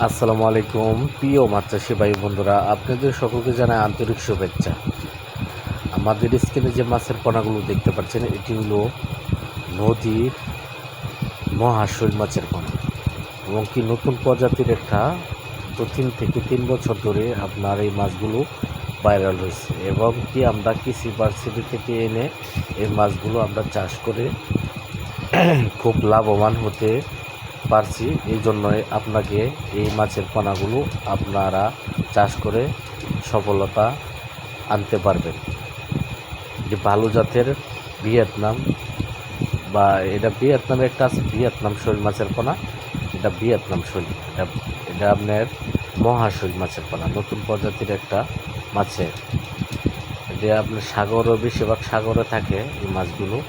আসসালামু আলাইকুম প্রিয় মাছ চাষি ভাই বন্ধুরা, আপনাদের সকলকে জানাই আন্তরিক শুভেচ্ছা। আমাদের স্ক্রিনে যে মাছের পোনাগুলো দেখতে পাচ্ছেন, এটি হলো নদীর মহাশৈল মাছের পোনা এবং কি নতুন প্রজাতির একটা 2 থেকে 3 বছর ধরে আপনার এই মাছগুলো ভাইরাল হয়েছে এবং কি আমরা কৃষি ভার্সিটি থেকে এনে এই মাছগুলো আমরা চাষ করে খুব লাভবান হতে পারছি। এই জন্যই আপনাকে এই মাছের পোনাগুলো আপনারা চাষ করে সফলতা আনতে পারবেন। যে ভালো জাতের ভিয়েতনাম বা এটা ভিয়েতনামে একটা আছে ভিয়েতনাম শৈল মাছের পোনা, এটা ভিয়েতনাম শৈল, এটা আপনার মহাশৈল মাছের পোনা, নতুন প্রজাতির একটা মাছের। এটা আপনার সাগরও বেশিরভাগ সাগরে থাকে এই মাছগুলো।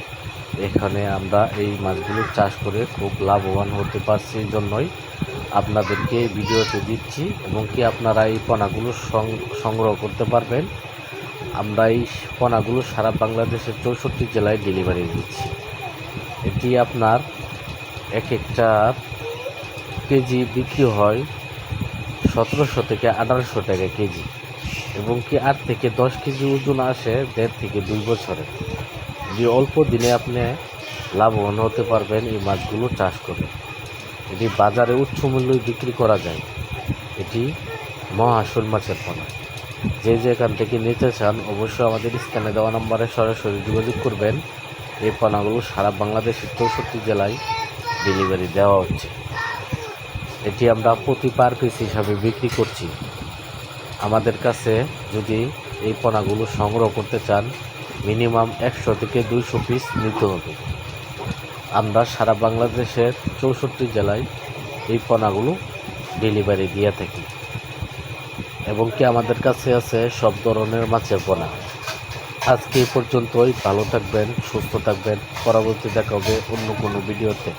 এখানে আমরা এই মাছগুলো চাষ করে খুব লাভবান হতে পারছি, এই জন্যই আপনাদেরকে এই ভিডিওতে দিচ্ছি এবং কি আপনারা এই পোনাগুলো সংগ্রহ করতে পারবেন। আমরা এই পোনাগুলো সারা বাংলাদেশের 64 জেলায় ডেলিভারি দিচ্ছি। এটি আপনার এক একটা কেজি বিক্রি হয় 1700 থেকে 1800 টাকা কেজি এবং কি 8 থেকে 10 কেজি ওজন আসে 1.5 থেকে 2 বছরে। যে অল্প দিনে আপনি লাভবান হতে পারবেন এই মাছগুলো চাষ করে। এটি বাজারে উচ্চ মূল্যে বিক্রি করা যায়। এটি মহাশৈল মাছের পোনা। যে যেখান থেকে নিতে চান অবশ্যই আমাদের স্ক্রিনে দেওয়া নম্বরে সরাসরি যোগাযোগ করবেন। এই পোনাগুলো সারা বাংলাদেশের 64 জেলায় ডেলিভারি দেওয়া হচ্ছে। এটি আমরা প্রতি পার পিস হিসাবে বিক্রি করছি। আমাদের কাছে যদি এই পোনাগুলো সংগ্রহ করতে চান মিনিমাম 100 থেকে 200 পিস নিতে হবে। আমরা সারা বাংলাদেশের 64 জেলায় এই পোনাগুলো ডেলিভারি দিয়ে থাকি এবং কি আমাদের কাছে আছে সব ধরনের মাছের পোনা। আজকে এই পর্যন্তই। ভালো থাকবেন, সুস্থ থাকবেন। পরবর্তী দেখা হবে অন্য কোনো ভিডিওতে।